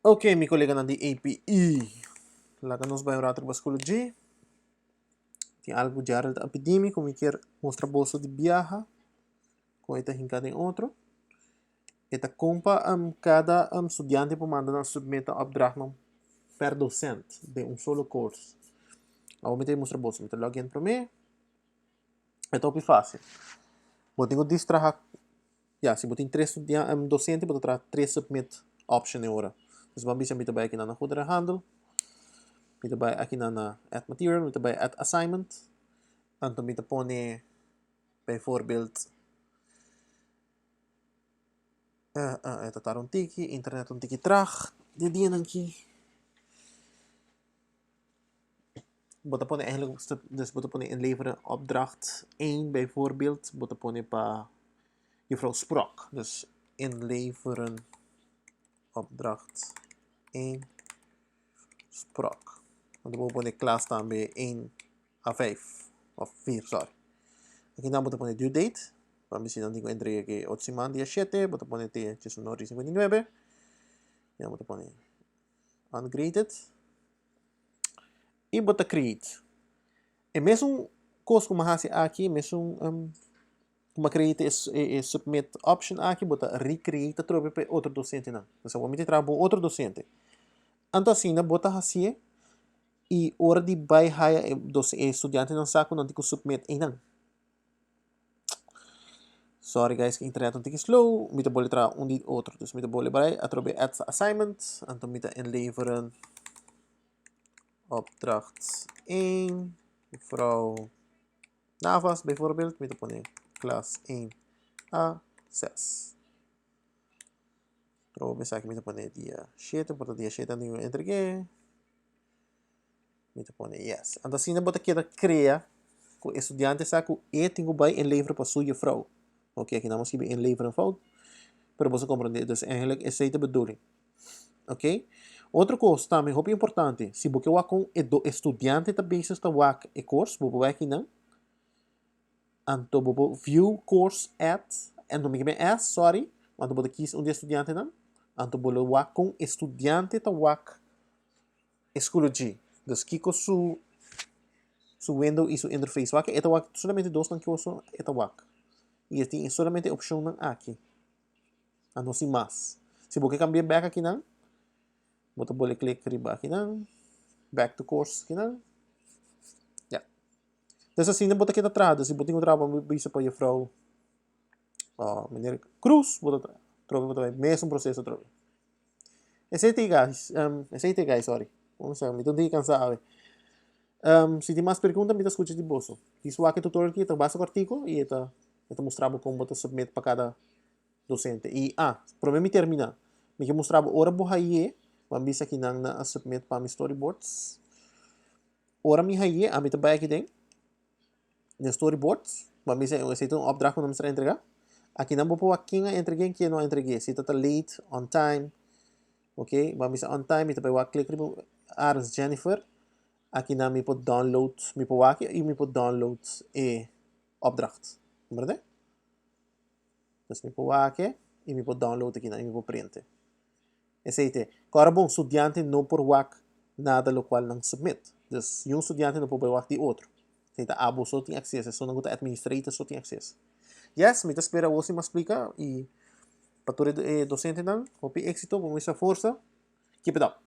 Ok, mi colega na di API. Laga nos vai orar psicologia. Tem algo de área epidêmico, me quer mostrar bolsa de viaja. Com esta hincada em outro. Esta compa cada estudante por mandar na submeta opdracht per docente de um solo curso. Vou meter mostrar bolsa, meter login para mim. É top fácil. Vou ter que distrair. Ja, se botem três docentes, vou ter três submit option em hora. Dus vamos ver se aqui na goedere handle. Met bij aqui na add material, met bij add assignment. Então met pone bijvoorbeeld het daar een tiki, internet een tiki traag. Die dienen aqui. Bota pone eigenlijk, dus bota pone inleveren opdracht 1 bijvoorbeeld. Bota pone pa juffrouw Sprok. Dus inleveren opdracht 1 Sprok. Want dan pone klas staan bij 1 a 5 of 4, sorry. Aqui não, bota pone due date. Vamos ver se não tenho entrega aqui 8 semanas, dia 7. Bota pone te 1959. E bota pone ungraded. E bota create. E mesmo coisa como aqui, mesmo como create e submit option aqui, bota recreate trobe para outro docente não. Então vamos entrar para outro docente. Então assim, bota assim e hora de vai haya estudante não saco não tem que submit ainda. Sorry guys, que internet een beetje slow. Met de bollen tra die otro. Dus met de bollen bij atrobe add assignment. En dan met de inleveren opdracht 1. Mevrouw Navas bijvoorbeeld. Met de pone klas 1 a 6. Trobe sa met de pone dia 7. Porta dia 7 aan die we entregue. Met de pone yes. En dan zien we dat je crea. Com estudiante saco e tenho bij inleveren para sua vrouw. Oké, aqui não vamos inleveren een fout. Para você compreender. Dus eigenlijk is de bedoeling. Ok? Outra coisa também, muito importante. Se você vai com estudante também se está vai e curso, você vai aqui não. Então, você view course at, então me é, sorry, então você quis estudante não. Então, você vai com estudante tá vai escologia. Dus kiko su window e su interface vai, eta vai solamente dois não que você eta vai. E tem solamente opção não aqui. Ano si mas. Se você cambiar back aqui não, você pode clicar aqui não, back to course aqui não. Ja. Dus assim, você aqui atrás, se você trabalha bisa para juffrouw meneer Cruz, você troca mesmo processo troca. Esse guys, sorry. Vamos lá, me tô cansado. Se tem mais perguntas, me escute de bolso. Isso aqui tutorial aqui, tá basta o artigo e tá mostrando como você submete para cada docente. E, para mim terminar, me mostrava ora bohaie, vamos aqui na submit para meus storyboards. Ora me haie, a mim também aqui tem, nos storyboards, vamos dizer, um opdracht que não me entregar. Aqui não vou pôr quem entreguei, quem não entreguei. Se está late, on time, ok? Vamos on time, me também vou clicar no Ars Jennifer. Aqui não me pode download, me pôr aqui e me pode download e opdracht. Verdade? Dus me pôr aqui e me pode download aqui, não me pode print. Esse é agora bom, estudante não por WAC nada lo qual não submit. Dus um estudante não pode WAC de outro. Então, a você tem acesso, só não o administrator só tem acesso. Yes, me espera você me explica e para todo docente não, hope éxito, com muita força. Keep it up.